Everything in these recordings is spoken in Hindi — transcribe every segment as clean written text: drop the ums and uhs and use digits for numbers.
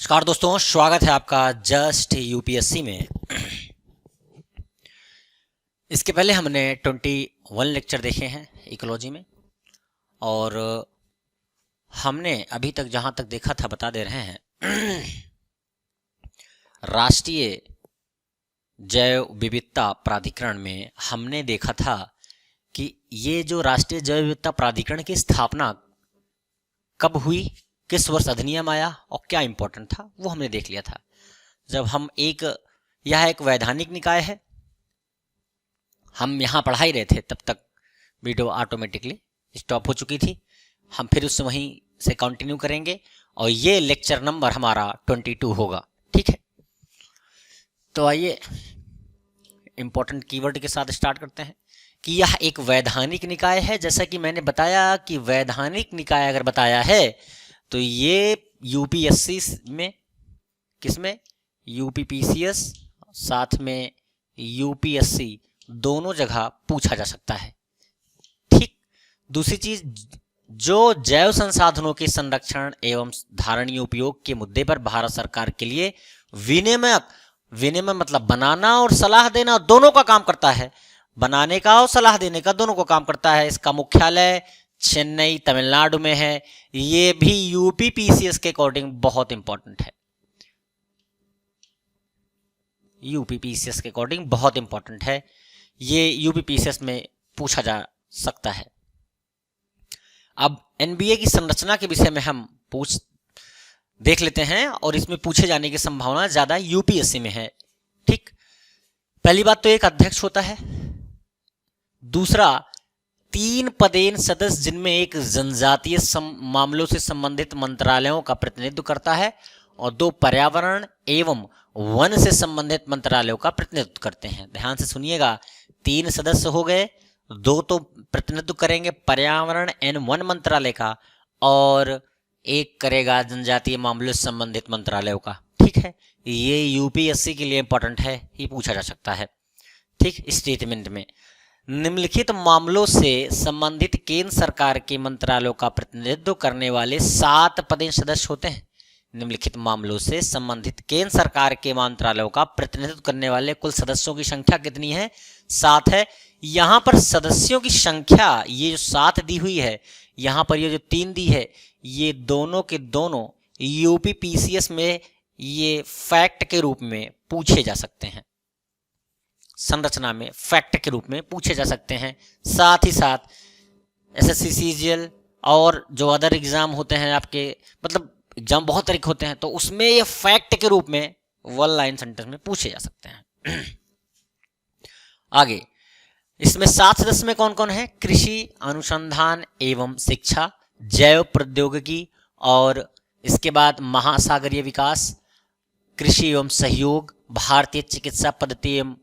नमस्कार दोस्तों, स्वागत है आपका जस्ट यूपीएससी में। इसके पहले हमने 21 लेक्चर देखे हैं इकोलॉजी में, और हमने अभी तक जहां तक देखा था बता दे रहे हैं। राष्ट्रीय जैव विविधता प्राधिकरण में हमने देखा था कि ये जो राष्ट्रीय जैव विविधता प्राधिकरण की स्थापना कब हुई, किस वर्ष अधिनियम आया और क्या इंपॉर्टेंट था, वो हमने देख लिया था। जब हम यह एक वैधानिक निकाय है, हम यहाँ पढ़ा ही रहे थे, तब तक वीडियो ऑटोमेटिकली स्टॉप हो चुकी थी। हम फिर उससे वहीं से कंटिन्यू करेंगे और ये लेक्चर नंबर हमारा 22 होगा। ठीक है, तो आइए इंपॉर्टेंट कीवर्ड के साथ स्टार्ट करते हैं कि यह एक वैधानिक निकाय है। जैसा कि मैंने बताया कि वैधानिक निकाय अगर बताया है तो ये यूपीएससी में, किसमें, यूपीपीसीएस साथ में यूपीएससी दोनों जगह पूछा जा सकता है। ठीक। दूसरी चीज, जो जैव संसाधनों के संरक्षण एवं धारणीय उपयोग के मुद्दे पर भारत सरकार के लिए विनिमय मतलब बनाना और सलाह देना दोनों का काम करता है। बनाने का और सलाह देने का दोनों को काम करता है। इसका मुख्यालय चेन्नई तमिलनाडु में है। ये भी यूपीपीसीएस के अकॉर्डिंग बहुत इंपॉर्टेंट है। यूपीपीसीएस के अकॉर्डिंग बहुत इंपॉर्टेंट है। ये यूपीपीसीएस में पूछा जा सकता है। अब एनबीए की संरचना के विषय में हम देख लेते हैं, और इसमें पूछे जाने की संभावना ज्यादा यूपीएससी में है। ठीक। पहली बात तो एक अध्यक्ष होता है। दूसरा, 3 पदेन सदस्य जिनमें एक जनजातीय मामलों से संबंधित मंत्रालयों का प्रतिनिधित्व करता है और 2 पर्यावरण एवं वन से संबंधित मंत्रालयों का प्रतिनिधित्व करते हैं। ध्यान से सुनिएगा, 3 सदस्य हो गए, 2 तो प्रतिनिधित्व करेंगे पर्यावरण एवं वन मंत्रालय का, और एक करेगा जनजातीय मामलों से संबंधित मंत्रालयों का। ठीक है, ये यूपीएससी के लिए इंपॉर्टेंट है, ये पूछा जा सकता है। ठीक। स्टेटमेंट में निम्नलिखित मामलों से संबंधित केंद्र सरकार के मंत्रालयों का प्रतिनिधित्व करने वाले 7 पदेन सदस्य होते हैं। निम्नलिखित मामलों से संबंधित केंद्र सरकार के मंत्रालयों का प्रतिनिधित्व करने वाले कुल सदस्यों की संख्या कितनी है? 7 है। यहां पर सदस्यों की संख्या ये जो 7 दी हुई है, यहां पर ये जो 3 दी है, ये दोनों के दोनों यूपीपीसीएस में ये फैक्ट के रूप में पूछे जा सकते हैं। संरचना में फैक्ट के रूप में पूछे जा सकते हैं। साथ ही साथ एसएससी सीजीएल और जो अदर एग्जाम होते हैं आपके, मतलब एग्जाम बहुत तरीके होते हैं, तो उसमें ये फैक्ट के रूप में 1 लाइन सेंटेंस में पूछे जा सकते हैं। आगे, इसमें 7 सदस्य में कौन कौन है? कृषि, अनुसंधान एवं शिक्षा, जैव प्रौद्योगिकी, और इसके बाद महासागरीय विकास, कृषि एवं सहयोग, भारतीय चिकित्सा पद्धति एवं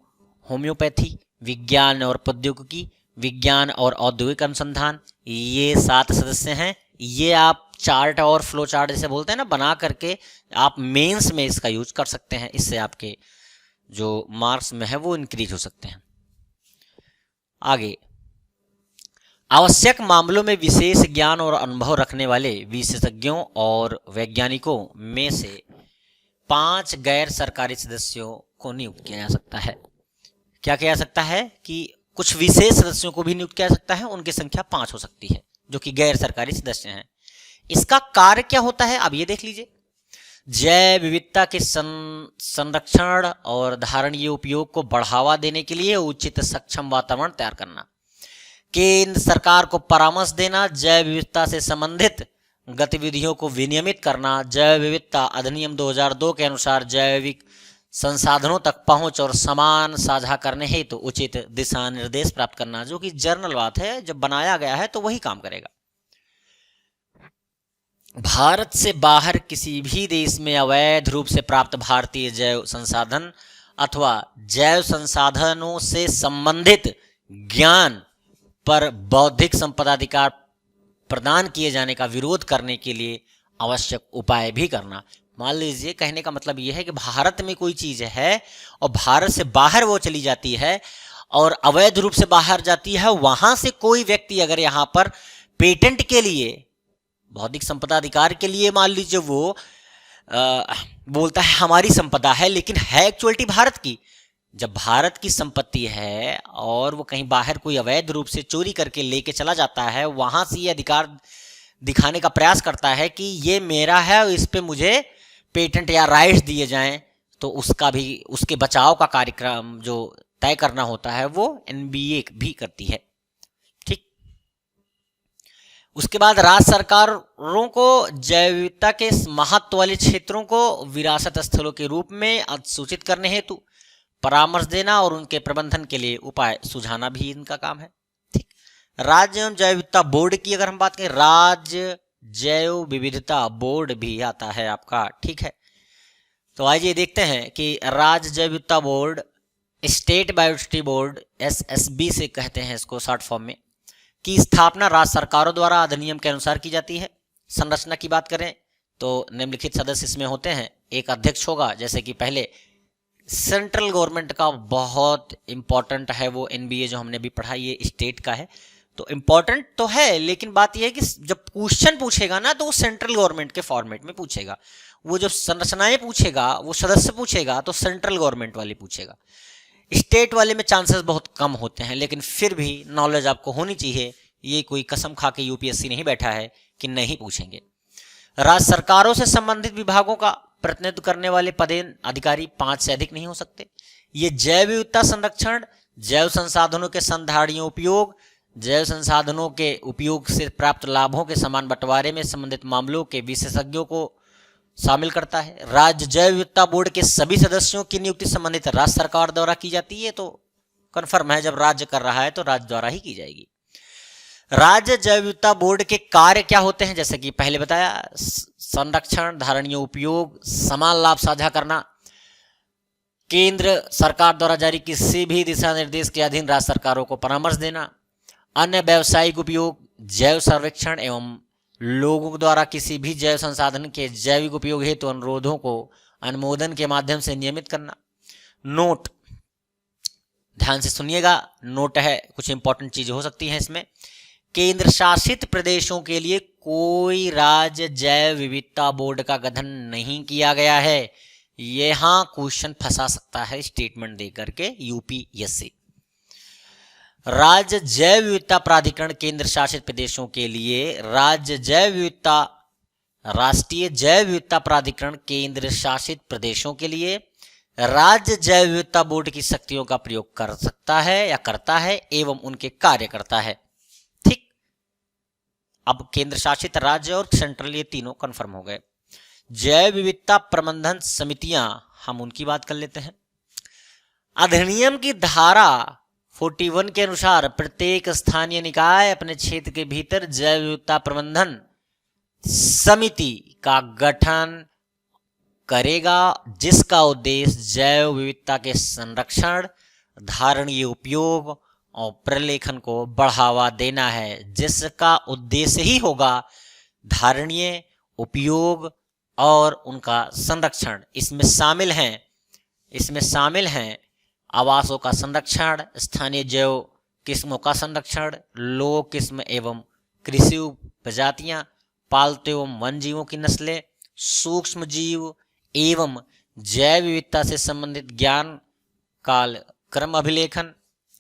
होम्योपैथी, विज्ञान और प्रौद्योगिकी, विज्ञान और औद्योगिक अनुसंधान। ये 7 सदस्य हैं। ये आप चार्ट और फ्लो चार्ट जैसे बोलते हैं ना, बना करके आप मेंस में इसका यूज कर सकते हैं। इससे आपके जो मार्क्स में है वो इंक्रीज हो सकते हैं। आगे, आवश्यक मामलों में विशेष ज्ञान और अनुभव रखने वाले विशेषज्ञों और वैज्ञानिकों में से 5 गैर सरकारी सदस्यों को नियुक्त किया जा सकता है। क्या किया जा सकता है कि कुछ विशेष सदस्यों को भी नियुक्त किया जा सकता है। उनकी संख्या 5 हो सकती है, जो कि गैर सरकारी सदस्य हैं। इसका कार्य क्या होता है, अब ये देख लीजिए। जैव विविधता के संरक्षण और धारणीय उपयोग को बढ़ावा देने के लिए उचित सक्षम वातावरण तैयार करना, केंद्र सरकार को परामर्श देना, जैव विविधता से संबंधित गतिविधियों को विनियमित करना, जैव विविधता अधिनियम 2002 के अनुसार जैविक संसाधनों तक पहुंच और समान साझा करने हेतु तो उचित दिशा निर्देश प्राप्त करना, जो कि जर्नल बात है, जब बनाया गया है तो वही काम करेगा। भारत से बाहर किसी भी देश में अवैध रूप से प्राप्त भारतीय जैव संसाधन अथवा जैव संसाधनों से संबंधित ज्ञान पर बौद्धिक संपदा अधिकार प्रदान किए जाने का विरोध करने के लिए आवश्यक उपाय भी करना। मान लीजिए, कहने का मतलब यह है कि भारत में कोई चीज है और भारत से बाहर वो चली जाती है और अवैध रूप से बाहर जाती है, वहां से कोई व्यक्ति अगर यहां पर पेटेंट के लिए, बौद्धिक संपदा अधिकार के लिए मान लीजिए वो बोलता है हमारी संपदा है, लेकिन है एक्चुअलिटी भारत की। जब भारत की संपत्ति है और वो कहीं बाहर कोई अवैध रूप से चोरी करके लेके चला जाता है, वहां से ये अधिकार दिखाने का प्रयास करता है कि ये मेरा है और इस पे मुझे पेटेंट या राइट्स दिए जाएं, तो उसका भी, उसके बचाव का कार्यक्रम जो तय करना होता है वो एनबीए भी करती है। ठीक। उसके बाद राज्य सरकारों को जैव विविधता के महत्व वाले क्षेत्रों को विरासत स्थलों के रूप में अधिसूचित करने हेतु परामर्श देना और उनके प्रबंधन के लिए उपाय सुझाना भी इनका काम है। ठीक। राज्य एवं जैव विविधता बोर्ड की अगर हम बात करें, राज्य जैव विविधता बोर्ड भी आता है आपका। ठीक है, तो आइए देखते हैं कि राज्य जैव विविधता board, state biodiversity board, SSB से कहते हैं इसको शॉर्ट फॉर्म में, की स्थापना राज्य सरकारों द्वारा अधिनियम के अनुसार की जाती है। संरचना की बात करें तो निम्नलिखित सदस्य इसमें होते हैं। एक अध्यक्ष होगा, जैसे कि पहले सेंट्रल गवर्नमेंट का बहुत इंपॉर्टेंट है वो एनबीए जो हमने भी पढ़ा, ये स्टेट का है तो इंपॉर्टेंट तो है, लेकिन बात यह है कि जब क्वेश्चन पूछेगा ना तो वो सेंट्रल गवर्नमेंट के फॉर्मेट में पूछेगा। वो जब संरचनाएं पूछेगा, वो सदस्य पूछेगा तो सेंट्रल गवर्नमेंट वाले पूछेगा। स्टेट वाले में चांसेस बहुत कम होते हैं, लेकिन फिर भी नॉलेज आपको होनी चाहिए। ये कोई कसम खा के यूपीएससी नहीं बैठा है कि नहीं पूछेंगे। राज्य सरकारों से संबंधित विभागों का प्रतिनिधित्व करने वाले पदेन अधिकारी 5 से अधिक नहीं हो सकते। ये जैव विविधता संरक्षण, जैव संसाधनों के संधारणीय उपयोग, जैव संसाधनों के उपयोग से प्राप्त लाभों के समान बंटवारे में संबंधित मामलों के विशेषज्ञों को शामिल करता है। राज्य जैव विविधता बोर्ड के सभी सदस्यों की नियुक्ति संबंधित राज्य सरकार द्वारा की जाती है, तो कन्फर्म है जब राज्य कर रहा है तो राज्य द्वारा ही की जाएगी। राज्य जैव विविधता बोर्ड के कार्य क्या होते हैं, जैसे कि पहले बताया, संरक्षण, धारणीय उपयोग, समान लाभ साझा करना, केंद्र सरकार द्वारा जारी किसी भी दिशा निर्देश के अधीन राज्य सरकारों को परामर्श देना, अन्य व्यावसायिक उपयोग, जैव सर्वेक्षण एवं लोगों द्वारा किसी भी जैव संसाधन के जैविक उपयोग हेतु अनुरोधों को अनुमोदन के माध्यम से नियमित करना। नोट, ध्यान से सुनिएगा, नोट है, कुछ इंपॉर्टेंट चीजें हो सकती हैं इसमें। केंद्र शासित प्रदेशों के लिए कोई राज्य जैव विविधता बोर्ड का गठन नहीं किया गया है। यहां क्वेश्चन फंसा सकता है स्टेटमेंट देकर के यूपीएससी। राज्य जैव विविधता प्राधिकरण केंद्र शासित प्रदेशों के लिए, राज्य जैव विविधता, राष्ट्रीय जैव विविधता प्राधिकरण केंद्र शासित प्रदेशों के लिए राज्य जैव विविधता बोर्ड की शक्तियों का प्रयोग कर सकता है या करता है एवं उनके कार्य करता है। ठीक। अब केंद्र शासित राज्य और सेंट्रल, ये तीनों कंफर्म हो गए। जैव विविधता प्रबंधन समितियां, हम उनकी बात कर लेते हैं। अधिनियम की धारा 41 के अनुसार प्रत्येक स्थानीय निकाय अपने क्षेत्र के भीतर जैव विविधता प्रबंधन समिति का गठन करेगा, जिसका उद्देश्य जैव विविधता के संरक्षण, धारणीय उपयोग और प्रलेखन को बढ़ावा देना है, जिसका उद्देश्य ही होगा धारणीय उपयोग और उनका संरक्षण। इसमें शामिल हैं आवासों का संरक्षण, स्थानीय जैव किस्मों का संरक्षण, लोक किस्म एवं कृषि प्रजातियां, पालतू एवं वन जीवों की नस्लें, सूक्ष्म जीव एवं जैव विविधता से संबंधित ज्ञान काल क्रम अभिलेखन।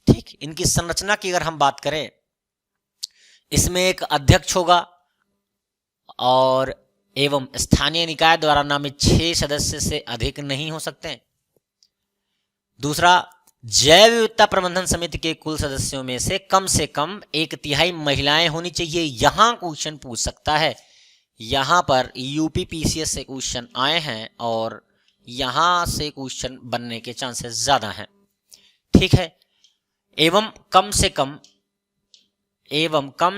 ठीक। इनकी संरचना की अगर हम बात करें, इसमें एक अध्यक्ष होगा और एवं स्थानीय निकाय द्वारा नामित 6 सदस्य से अधिक नहीं हो सकते। दूसरा, जैव विविधता प्रबंधन समिति के कुल सदस्यों में से कम 1/3 महिलाएं होनी चाहिए। यहां क्वेश्चन पूछ सकता है, यहां पर यूपीपीसीएस से क्वेश्चन आए हैं और यहां से क्वेश्चन बनने के चांसेस ज्यादा हैं। ठीक है। एवं कम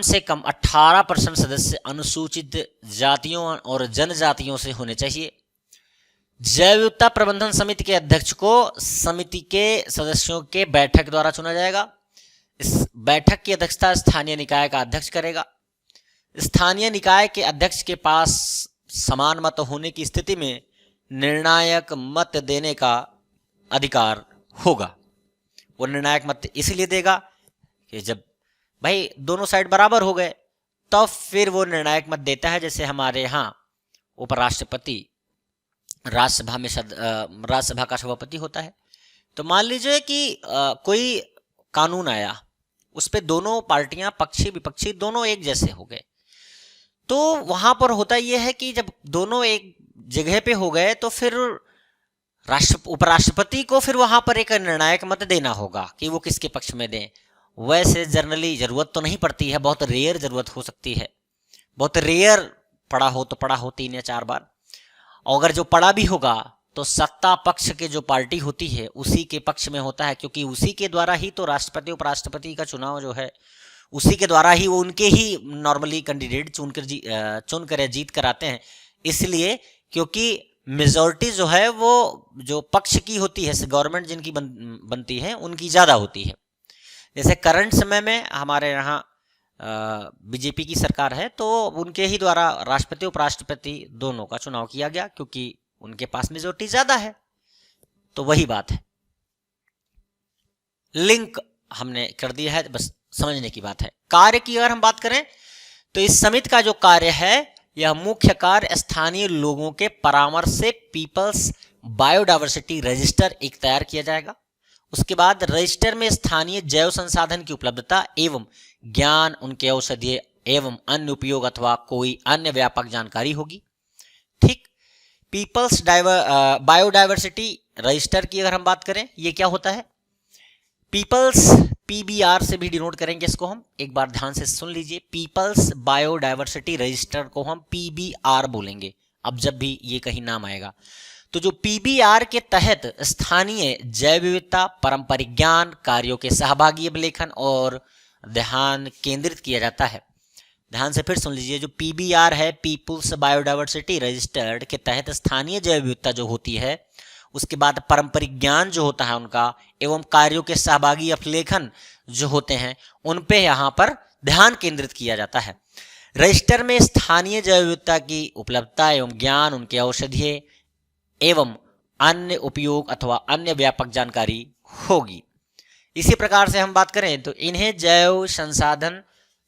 से कम 18% सदस्य अनुसूचित जातियों और जनजातियों से होने चाहिए। जैव विविधता प्रबंधन समिति के अध्यक्ष को समिति के सदस्यों के बैठक द्वारा चुना जाएगा। इस बैठक की अध्यक्षता स्थानीय निकाय का अध्यक्ष करेगा। स्थानीय निकाय के अध्यक्ष के पास समान मत होने की स्थिति में निर्णायक मत देने का अधिकार होगा। वो निर्णायक मत इसलिए देगा कि जब भाई दोनों साइड बराबर हो गए तो फिर वो निर्णायक मत देता है। जैसे हमारे यहाँ उपराष्ट्रपति राज्यसभा का सभापति होता है। तो मान लीजिए कि कोई कानून आया, उस पे दोनों पार्टियां, पक्षी विपक्षी दोनों एक जैसे हो गए, तो वहां पर होता यह है कि जब दोनों एक जगह पे हो गए तो फिर उपराष्ट्रपति को फिर वहां पर एक निर्णायक मत देना होगा कि वो किसके पक्ष में दें। वैसे जनरली जरूरत तो नहीं पड़ती है, बहुत रेयर जरूरत हो सकती है, बहुत रेयर पड़ा हो तो पड़ा हो 3 या 4 बार। और अगर जो पड़ा भी होगा तो सत्ता पक्ष के जो पार्टी होती है उसी के पक्ष में होता है, क्योंकि उसी के द्वारा ही तो राष्ट्रपति उपराष्ट्रपति का चुनाव जो है उसी के द्वारा ही, वो उनके ही नॉर्मली कैंडिडेट चुनकर जीत कर आते हैं। इसलिए क्योंकि मेजॉरिटी जो है वो जो पक्ष की होती है, गवर्नमेंट जिनकी बनती है उनकी ज़्यादा होती है। जैसे करंट समय में हमारे यहाँ बीजेपी की सरकार है, तो उनके ही द्वारा राष्ट्रपति उपराष्ट्रपति दोनों का चुनाव किया गया, क्योंकि उनके पास मेजॉरिटी ज़्यादा है। तो वही बात है, लिंक हमने कर दिया है, बस समझने की बात है। कार्य की अगर हम बात करें तो इस समिति का जो कार्य है, यह मुख्य कार्य स्थानीय लोगों के परामर्श से पीपल्स बायोडायवर्सिटी रजिस्टर एक तैयार किया जाएगा। उसके बाद रजिस्टर में स्थानीय जैव संसाधन की उपलब्धता एवं ज्ञान, उनके औषधीय एवं अन्य उपयोग अथवा कोई अन्य व्यापक जानकारी होगी। ठीक, पीपल्स बायोडायवर्सिटी रजिस्टर की अगर हम बात करें, ये क्या होता है? पीपल्स पीबीआर से भी डिनोट करेंगे इसको हम, एक बार ध्यान से सुन लीजिए। पीपल्स बायोडायवर्सिटी रजिस्टर को हम पीबीआर बोलेंगे अब जब भी ये कहीं नाम आएगा। तो जो पीबीआर के तहत स्थानीय जैव विविधता, पारंपरिक ज्ञान, कार्यों के सहभागी अभिलेखन और ध्यान केंद्रित किया जाता है। ध्यान से फिर सुन लीजिए, जो पीबीआर है, पीपल्स बायोडायवर्सिटी रजिस्टर्ड के तहत स्थानीय जैव विविधता जो होती है, उसके बाद पारंपरिक ज्ञान जो होता है उनका, एवं कार्यों के सहभागी अभिलेखन जो होते हैं, उन पे यहाँ पर ध्यान केंद्रित किया जाता है। रजिस्टर में स्थानीय जैव विविधता की उपलब्धता एवं ज्ञान, उनके औषधीय एवं अन्य उपयोग अथवा अन्य व्यापक जानकारी होगी। इसी प्रकार से हम बात करें तो इन्हें जैव संसाधन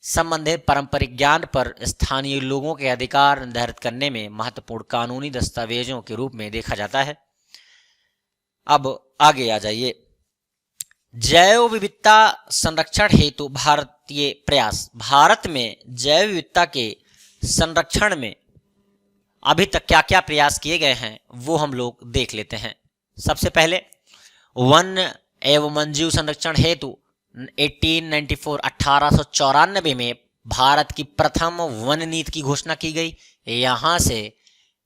संबंधित पारंपरिक ज्ञान पर स्थानीय लोगों के अधिकार निर्धारित करने में महत्वपूर्ण कानूनी दस्तावेजों के रूप में देखा जाता है। अब आगे आ जाइए, जैव विविधता संरक्षण हेतु भारतीय प्रयास। भारत में जैव विविधता के संरक्षण में अभी तक क्या क्या प्रयास किए गए हैं वो हम लोग देख लेते हैं। सबसे पहले वन एवं वन्यजीव संरक्षण हेतु 1894 में भारत की प्रथम वन नीति की घोषणा की गई। यहाँ से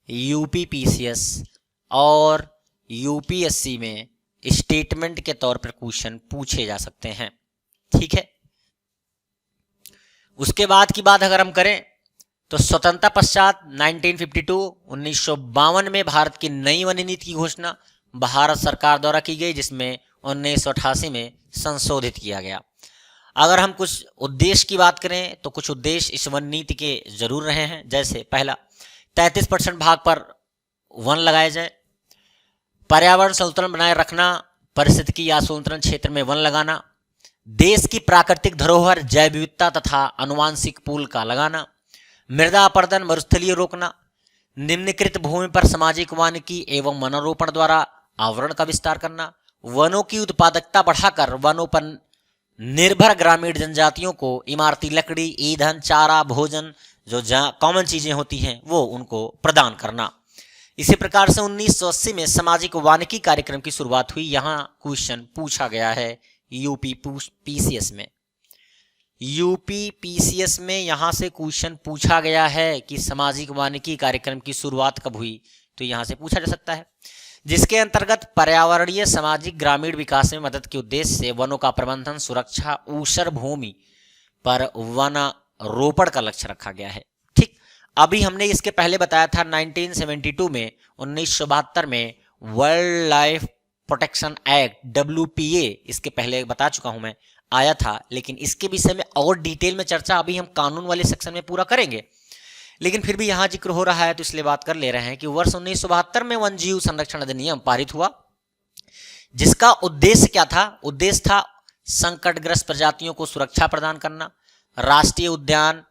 यूपीपीसीएस और यूपीएससी में स्टेटमेंट के तौर पर क्वेश्चन पूछे जा सकते हैं। ठीक है, उसके बाद की बात अगर हम करें तो स्वतंत्रता पश्चात 1952 में भारत की नई वन नीति की घोषणा भारत सरकार द्वारा की गई, जिसमें 1988 में संशोधित किया गया। अगर हम कुछ उद्देश्य की बात करें तो कुछ उद्देश्य इस वन नीति के जरूर रहे हैं। जैसे पहला, 33% भाग पर वन लगाए जाए, पर्यावरण संतुलन बनाए रखना, पारिस्थितिकी या संतुलन क्षेत्र में वन लगाना, देश की प्राकृतिक धरोहर जैव विविधता तथा आनुवांशिक पूल का लगाना, मृदा अपरदन मरुस्थलीय रोकना, निम्नलिखित भूमि पर सामाजिक वानिकी एवं वनारोपण द्वारा आवरण का विस्तार करना, वनों की उत्पादकता बढ़ाकर वनों पर निर्भर ग्रामीण जनजातियों को इमारती लकड़ी, ईंधन, चारा, भोजन जो कॉमन चीजें होती हैं वो उनको प्रदान करना। इसी प्रकार से 1980 में सामाजिक वानिकी कार्यक्रम की शुरुआत हुई। यहाँ क्वेश्चन पूछा गया है यूपीपीसीएस में यहाँ से क्वेश्चन पूछा गया है कि सामाजिक वानिकी कार्यक्रम की शुरुआत कब हुई, तो यहाँ से पूछा जा सकता है। जिसके अंतर्गत पर्यावरणीय, सामाजिक, ग्रामीण विकास में मदद के उद्देश्य से वनों का प्रबंधन, सुरक्षा, ऊसर भूमि पर वनारोपण का लक्ष्य रखा गया है। ठीक, अभी हमने इसके पहले बताया था 1972 में 1972 में world life protection act WPA, इसके पहले बता चुका हूं मैं, आया था। लेकिन इसके विषय में और डिटेल में चर्चा अभी हम कानून वाले सेक्शन में पूरा करेंगे, लेकिन फिर भी यहाँ जिक्र हो रहा है तो इसलिए बात कर ले रहे हैं कि वर्ष 1972 में वन्यजीव संरक्षण अधिनियम पारित हुआ, जिसका उद्देश्य क्या था? उद्देश्य था संकटग्रस्त प्रजातियों को सुरक्षा प्रदान करना, राष्ट्रीय उद्यान,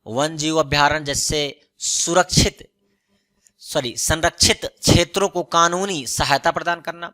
वन्यजीव अभ्यारण्य जैसे संरक्षित क्षेत्रों को कानूनी सहायता प्रदान करना।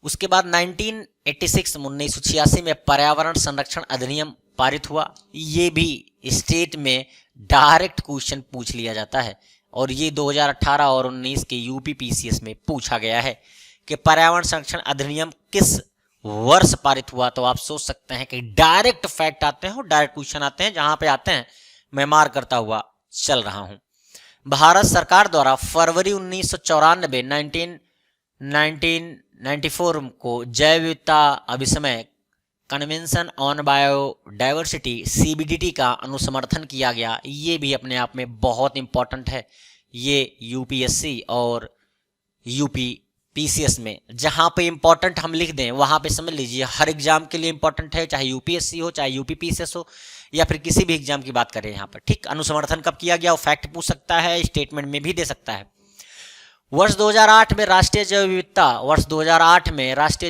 उसके बाद 1986 में पर्यावरण संरक्षण अधिनियम पारित हुआ। ये भी स्टेट में डायरेक्ट क्वेश्चन पूछ लिया जाता है और ये 2018 और 19 के यूपीपीसीएस में पूछा गया है कि पर्यावरण संरक्षण अधिनियम किस वर्ष पारित हुआ। तो आप सोच सकते हैं कि डायरेक्ट फैक्ट आते हैं और डायरेक्ट क्वेश्चन आते हैं, जहां पे आते हैं मैं मार करता हुआ चल रहा हूं। भारत सरकार द्वारा फरवरी 1994 को जैव विविधता अभिसमय कन्वेंशन ऑन बायोडाइवर्सिटी CBDT का अनुसमर्थन किया गया। ये भी अपने आप में बहुत इंपॉर्टेंट है। ये यूपीएससी और यूपीपीसीएस में जहां पे इंपॉर्टेंट हम लिख दें वहां पे समझ लीजिए हर एग्जाम के लिए इंपॉर्टेंट है, चाहे यूपीएससी हो चाहे यूपीपीसीएस हो या फिर किसी भी एग्जाम की बात करें यहाँ पर। ठीक, अनुसमर्थन कब किया गया वो फैक्ट पूछ सकता है, स्टेटमेंट में भी दे सकता है। वर्ष 2008 में राष्ट्रीय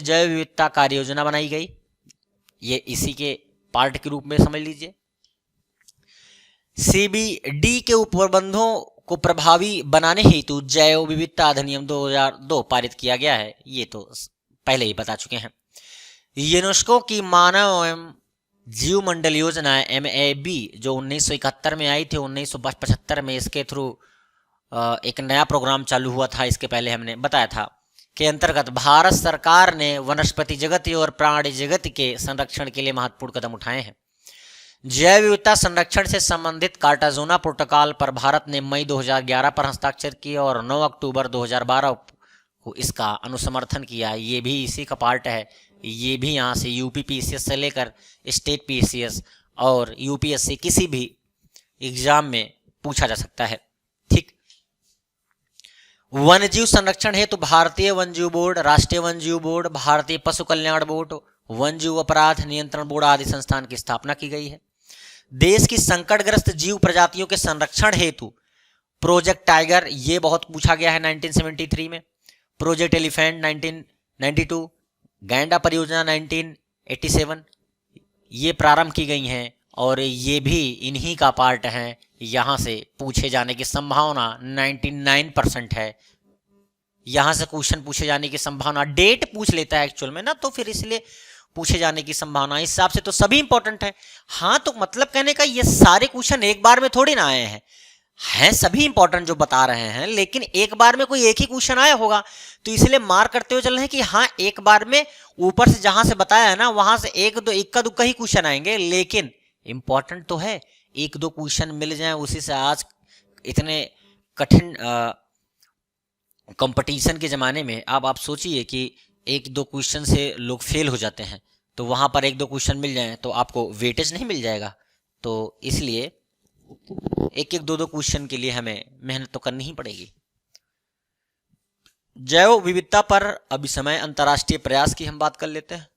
जैव विविधता कार्य योजना बनाई गई। ये इसी के पार्ट के रूप में समझ लीजिए। CBD के उपप्रबंधों को प्रभावी बनाने हेतु जैव विविधता अधिनियम 2002 पारित किया गया है। ये तो पहले ही बता चुके हैं। यूनेस्को की मानव एवं जीवमंडल योजना MAB जो 1971 में आई थी, 1975 में इसके थ्रू एक नया प्रोग्राम चालू हुआ था। इसके पहले हमने बताया था के अंतर्गत भारत सरकार ने वनस्पति जगत और प्राणी जगत के संरक्षण के लिए महत्वपूर्ण कदम उठाए हैं। जैव विविधता संरक्षण से संबंधित कार्टाजोना प्रोटोकॉल पर भारत ने मई 2011 पर हस्ताक्षर किए और 9 अक्टूबर 2012 को इसका अनुसमर्थन किया। ये भी इसी का पार्ट है। ये भी यहाँ से यूपीपीसीएस से लेकर स्टेट पीसीएस और यूपीएससी किसी भी एग्जाम में पूछा जा सकता है। ठीक, वन्यजीव संरक्षण हेतु भारतीय वन्यजीव बोर्ड, राष्ट्रीय वन्यजीव बोर्ड, भारतीय पशु कल्याण बोर्ड, वन्यजीव अपराध नियंत्रण बोर्ड आदि संस्थान की स्थापना की गई है। देश की संकटग्रस्त जीव प्रजातियों के संरक्षण हेतु प्रोजेक्ट टाइगर, ये बहुत पूछा गया है 1973 में, प्रोजेक्ट एलिफेंट 1992, गैंडा परियोजना 1987 ये प्रारंभ की गई हैं और ये भी इन्हीं का पार्ट है। यहाँ से पूछे जाने की संभावना 99% है। यहाँ से क्वेश्चन पूछे जाने की संभावना, डेट पूछ लेता है एक्चुअल में ना, तो फिर इसलिए पूछे जाने की संभावना इस हिसाब से तो सभी इंपॉर्टेंट है। हाँ, तो मतलब कहने का ये सारे क्वेश्चन एक बार में थोड़ी ना आए हैं सभी इंपॉर्टेंट जो बता रहे हैं, लेकिन एक बार में कोई एक ही क्वेश्चन आया होगा तो इसलिए मार्क करते हुए चल रहे हैं कि हाँ एक बार में ऊपर से जहां से बताया है ना वहां से एक का दुक्का ही क्वेश्चन आएंगे, लेकिन इंपॉर्टेंट तो है। एक दो क्वेश्चन मिल जाए उसी से, आज इतने कठिन कंपटीशन के ज़माने में अब आप सोचिए कि एक दो क्वेश्चन से लोग फेल हो जाते हैं, तो वहाँ पर एक दो क्वेश्चन मिल जाएं तो आपको वेटेज नहीं मिल जाएगा। तो इसलिए एक दो क्वेश्चन के लिए हमें मेहनत तो करनी ही पड़ेगी। जैव विविधता पर अभी समय अंतर्राष्ट्रीय प्रयास की हम बात कर लेते हैं।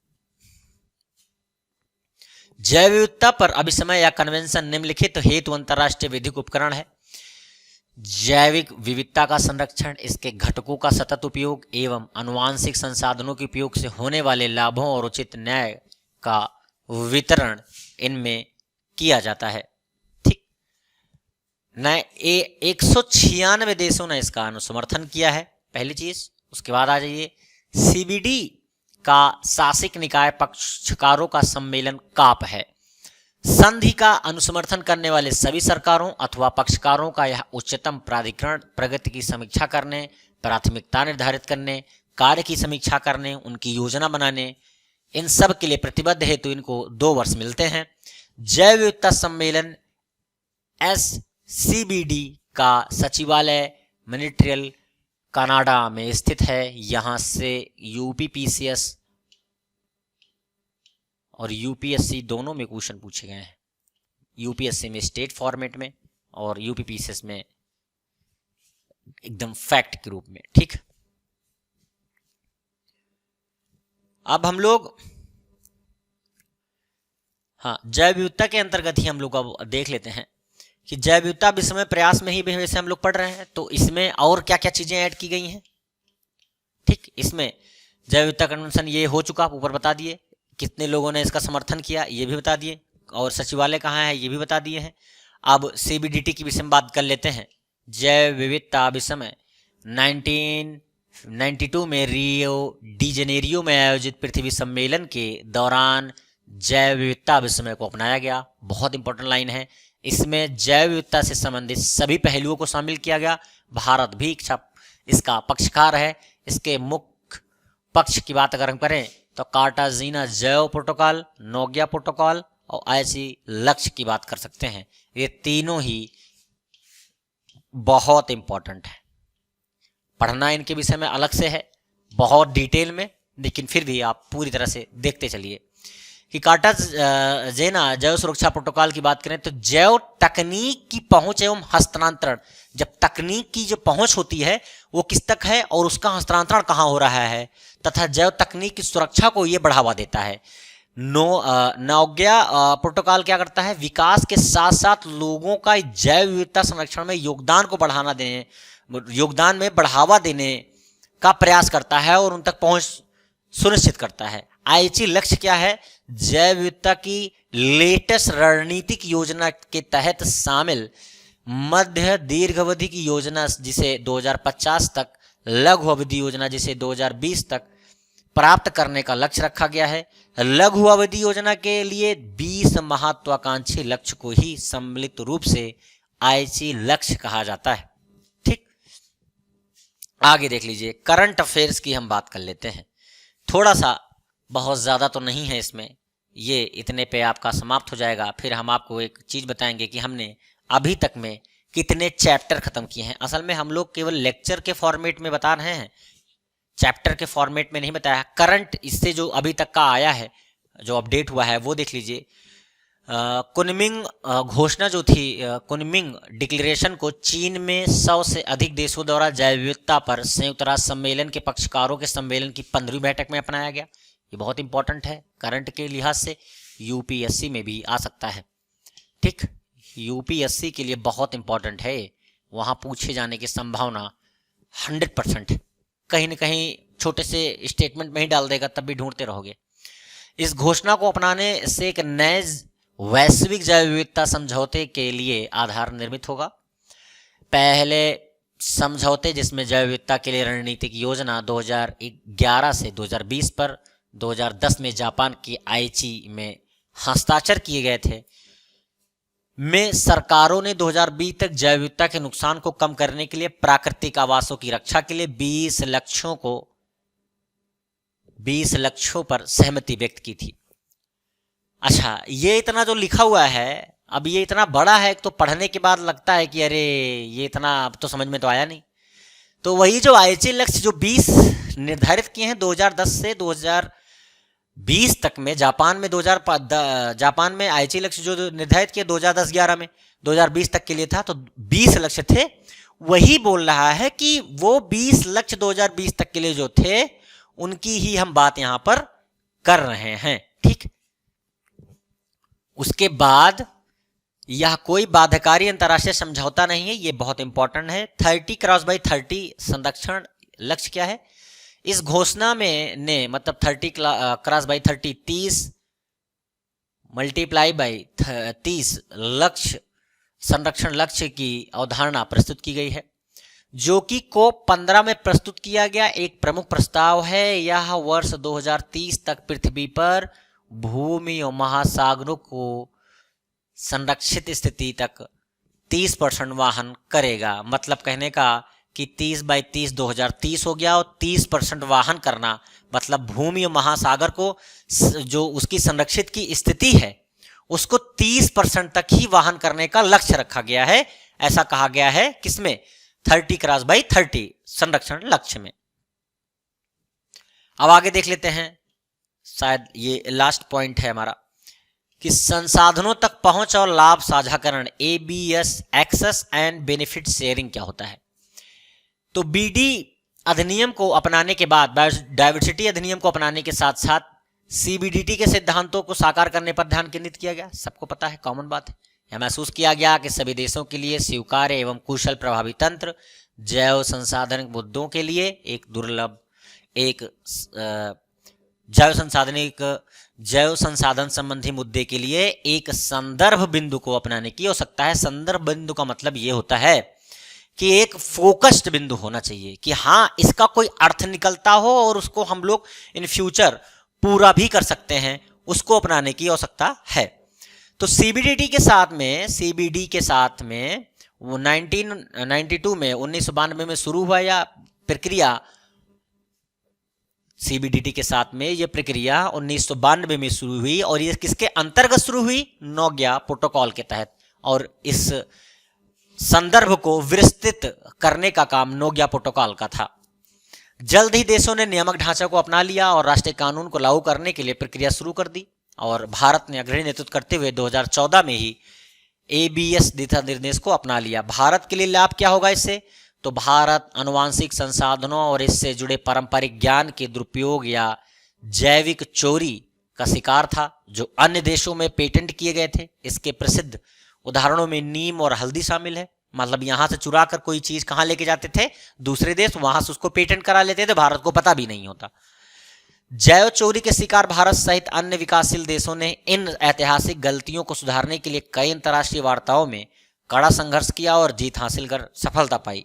जैव विविधता पर अभिसमय या कन्वेंशन निम्नलिखित हेतु अंतर्राष्ट्रीय विधिक उपकरण है। जैविक विविधता का संरक्षण, इसके घटकों का सतत उपयोग एवं आनुवांशिक संसाधनों के उपयोग से होने वाले लाभों और उचित न्याय का वितरण इनमें किया जाता है। ठीक, 196 देशों ने इसका अनुसमर्थन किया है, पहली चीज। उसके बाद आ जाइए, CBD का शासिक निकाय पक्षकारों का सम्मेलन काप है। संधि का अनुसमर्थन करने वाले सभी सरकारों अथवा पक्षकारों का यह उच्चतम प्राधिकरण प्रगति की समीक्षा करने, प्राथमिकता निर्धारित करने, कार्य की समीक्षा करने, उनकी योजना बनाने, इन सब के लिए प्रतिबद्ध है। तो इनको 2 वर्ष मिलते हैं। जैव विविधता सम्मेलन SCBD का सचिवालय मॉन्ट्रियल कनाडा में स्थित है। यहां से यूपीपीसीएस और यूपीएससी दोनों में क्वेश्चन पूछे गए हैं। यूपीएससी में स्टेट फॉर्मेट में और यूपीपीसीएस में एकदम फैक्ट के रूप में। ठीक, अब हम लोग जैव विविधता के अंतर्गत ही हम लोग अब देख लेते हैं कि जैव विविधता विषय प्रयास में ही वैसे हम लोग पढ़ रहे हैं, तो इसमें और क्या क्या चीजें ऐड की गई हैं। ठीक, इसमें जैव विविधता कन्वेंशन ये हो चुका, ऊपर बता दिए, कितने लोगों ने इसका समर्थन किया ये भी बता दिए, और सचिवालय कहाँ है ये भी बता दिए हैं। अब CBDT की विषय में बात कर लेते हैं। जैव विविधता विषय 1992 में रियो डी जेनेरियो में आयोजित पृथ्वी सम्मेलन के दौरान जैव विविधता विषय को अपनाया गया। बहुत इंपॉर्टेंट लाइन है, इसमें जैव विविधता से संबंधित सभी पहलुओं को शामिल किया गया। भारत भी इसका पक्षकार है। इसके मुख्य पक्ष की बात अगर हम करें तो कार्टाजीना जैव प्रोटोकॉल, नोगिया प्रोटोकॉल और आईसी लक्ष्य की बात कर सकते हैं। ये तीनों ही बहुत इंपॉर्टेंट है, पढ़ना इनके विषय में अलग से है, बहुत डिटेल में, लेकिन फिर भी आप पूरी तरह से देखते चलिए कि कार्टाजेना जैव सुरक्षा प्रोटोकॉल की बात करें तो जैव तकनीक की पहुंच एवं हस्तांतरण, जब तकनीक की जो पहुंच होती है वो किस तक है और उसका हस्तांतरण कहाँ हो रहा है, तथा जैव तकनीक की सुरक्षा को ये बढ़ावा देता है। नौग्या प्रोटोकॉल क्या करता है, विकास के साथ साथ लोगों का जैव विविधता संरक्षण में योगदान में बढ़ावा देने का प्रयास करता है और उन तक पहुंच सुनिश्चित करता है। आईची लक्ष्य क्या है, जैव विविधता की लेटेस्ट रणनीतिक योजना के तहत शामिल मध्य दीर्घ अवधि की योजना जिसे 2050 तक, लघु अवधि योजना जिसे 2020 तक प्राप्त करने का लक्ष्य रखा गया है। लघु अवधि योजना के लिए 20 महत्वाकांक्षी लक्ष्य को ही सम्मिलित रूप से आईची लक्ष्य कहा जाता है। ठीक, आगे देख लीजिए, करंट अफेयर्स की हम बात कर लेते हैं। थोड़ा सा, बहुत ज़्यादा तो नहीं है इसमें, ये इतने पे आपका समाप्त हो जाएगा। फिर हम आपको एक चीज़ बताएंगे कि हमने अभी तक में कितने चैप्टर खत्म किए हैं। असल में हम लोग केवल लेक्चर के फॉर्मेट में बता रहे हैं, चैप्टर के फॉर्मेट में नहीं बताया। करंट इससे जो अभी तक का आया है, जो अपडेट हुआ है वो देख लीजिए। कुनमिंग घोषणा जो थी, कुनमिंग डिक्लेरेशन को चीन में 100 से अधिक देशों द्वारा जैव विविधता पर संयुक्त राष्ट्र सम्मेलन के पक्षकारों के सम्मेलन की 15वीं बैठक में अपनाया गया। ये बहुत इंपॉर्टेंट है, करंट के लिहाज से यूपीएससी में भी आ सकता है। ठीक, यूपीएससी के लिए बहुत इंपॉर्टेंट है, वहां पूछे जाने की संभावना 100% है। कहीं न कहीं छोटे से स्टेटमेंट में ही डाल देगा, तब भी ढूंढते रहोगे। इस घोषणा को अपनाने से एक नए वैश्विक जैव विविधता समझौते के लिए आधार निर्मित होगा। पहले समझौते जिसमें जैव विविधता के लिए रणनीतिक योजना 2011 से 2020 पर 2010 में जापान की आईची में हस्ताक्षर किए गए थे, में सरकारों ने 2020 तक जैव विविधता के नुकसान को कम करने के लिए प्राकृतिक आवासों की रक्षा के लिए 20 लक्ष्यों पर सहमति व्यक्त की थी। अच्छा, ये इतना जो लिखा हुआ है, अब ये इतना बड़ा है तो पढ़ने के बाद लगता है कि अरे ये इतना अब तो समझ में तो आया नहीं। तो वही जो आईची लक्ष्य जो 20 निर्धारित किए हैं 2010 से 2020 तक में, जापान में आईची लक्ष्य जो निर्धारित किए 2010-11 में 2020 तक के लिए था, तो 20 लक्ष्य थे। वही बोल रहा है कि वो 20 लक्ष्य 2020 तक के लिए जो थे उनकी ही हम बात यहां पर कर रहे हैं। ठीक, उसके बाद यह कोई बाध्यकारी अंतर्राष्ट्रीय समझौता नहीं है, ये बहुत इंपॉर्टेंट है। 30x30 संरक्षण लक्ष्य क्या है, इस घोषणा में ने मतलब 30x30 30 × 30 लक्ष्य संरक्षण लक्ष्य की अवधारणा प्रस्तुत की गई है, जो कि COP15 में प्रस्तुत किया गया एक प्रमुख प्रस्ताव है। यह वर्ष 2030 तक पृथ्वी पर भूमि और महासागरों को संरक्षित स्थिति तक 30% वाहन करेगा। मतलब कहने का कि 30x30 2030 हो गया, और 30% वाहन करना मतलब भूमि और महासागर को जो उसकी संरक्षित की स्थिति है उसको 30% तक ही वाहन करने का लक्ष्य रखा गया है। ऐसा कहा गया है किसमें, 30x30 संरक्षण लक्ष्य में। अब आगे देख लेते हैं, शायद ये लास्ट पॉइंट है हमारा, कि संसाधनों तक पहुंच और लाभ साझाकरण, ABS access and benefit sharing क्या होता है। तो BD अधिनियम को अपनाने के बाद, बायोडायवर्सिटी अधिनियम को अपनाने के साथ साथ CBDT के सिद्धांतों को साकार करने पर ध्यान केंद्रित किया गया। सबको पता है, कॉमन बात है। यह महसूस किया गया कि सभी देशों के लिए स्वीकार्य एवं कुशल प्रभावी तंत्र, जैव संसाधन मुद्दों के लिए जैव संसाधन संबंधी मुद्दे के लिए एक संदर्भ बिंदु को अपनाने की आवश्यकता है। संदर्भ बिंदु का मतलब ये होता है कि एक फोकस्ड बिंदु होना चाहिए कि हाँ इसका कोई अर्थ निकलता हो और उसको हम लोग इन फ्यूचर पूरा भी कर सकते हैं, उसको अपनाने की आवश्यकता है। तो सीबीडी के साथ में वो 1992 में 1992 में शुरू हुआ या प्रक्रिया, सीबीडीटी के साथ में ये प्रक्रिया 1992 में शुरू हुई और ये किसके अंतर्गत शुरू हुई? नोग्या प्रोटोकॉल के तहत। और इस संदर्भ को विस्तृत करने का काम नोग्या प्रोटोकॉल का था। जल्द ही देशों ने नियामक ढांचा को अपना लिया और राष्ट्रीय कानून को लागू करने के लिए प्रक्रिया शुरू कर दी और भारत ने अग्रणी नेतृत्व करते हुए 2014 में ही एबीएस दिशा निर्देश को अपना लिया। भारत के लिए लाभ क्या होगा इससे? तो भारत आनुवांशिक संसाधनों और इससे जुड़े पारंपरिक ज्ञान के दुरुपयोग या जैविक चोरी का शिकार था जो अन्य देशों में पेटेंट किए गए थे। इसके प्रसिद्ध उदाहरणों में नीम और हल्दी शामिल है। मतलब यहां से चुरा कर कोई चीज कहां लेके जाते थे? दूसरे देश, वहां से उसको पेटेंट करा लेते थे, भारत को पता भी नहीं होता। जैव चोरी के शिकार भारत सहित अन्य विकासशील देशों ने इन ऐतिहासिक गलतियों को सुधारने के लिए कई अंतर्राष्ट्रीय वार्ताओं में कड़ा संघर्ष किया और जीत हासिल कर सफलता पाई।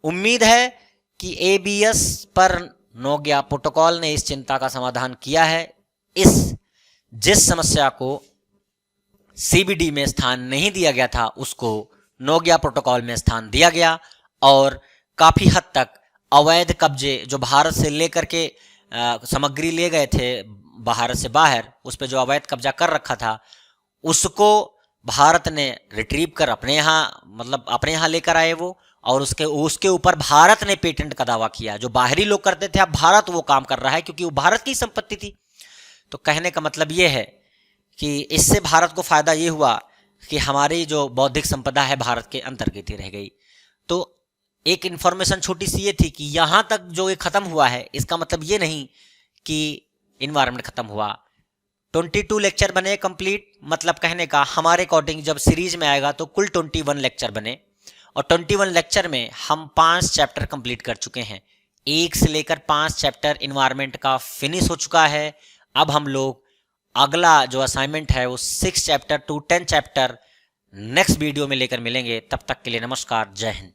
उम्मीद है कि एबीएस पर नोग्या प्रोटोकॉल ने इस चिंता का समाधान किया है। जिस समस्या को सीबीडी में स्थान नहीं दिया गया था उसको नोग्या प्रोटोकॉल में स्थान दिया गया और काफी हद तक अवैध कब्जे जो भारत से लेकर के सामग्री ले गए थे भारत से बाहर, उस पर जो अवैध कब्जा कर रखा था उसको भारत ने रिट्रीव कर अपने यहाँ लेकर आए वो, और उसके ऊपर भारत ने पेटेंट का दावा किया। जो बाहरी लोग करते थे अब भारत वो काम कर रहा है क्योंकि वो भारत की संपत्ति थी। तो कहने का मतलब ये है कि इससे भारत को फायदा ये हुआ कि हमारी जो बौद्धिक संपदा है भारत के अंतर्गत ही रह गई। तो एक इंफॉर्मेशन छोटी सी ये थी कि यहां तक जो ये खत्म हुआ है इसका मतलब ये नहीं कि इन्वायरमेंट खत्म हुआ। 22 लेक्चर बने कंप्लीट, मतलब कहने का हमारे अकॉर्डिंग जब सीरीज में आएगा तो कुल 21 लेक्चर बने और 21 लेक्चर में हम 5 चैप्टर कंप्लीट कर चुके हैं। 1 से लेकर 5 चैप्टर इन्वायरमेंट का फिनिश हो चुका है। अब हम लोग अगला जो असाइनमेंट है वो 6 chapter two 10 chapter next video में लेकर मिलेंगे। तब तक के लिए नमस्कार, जय हिंद।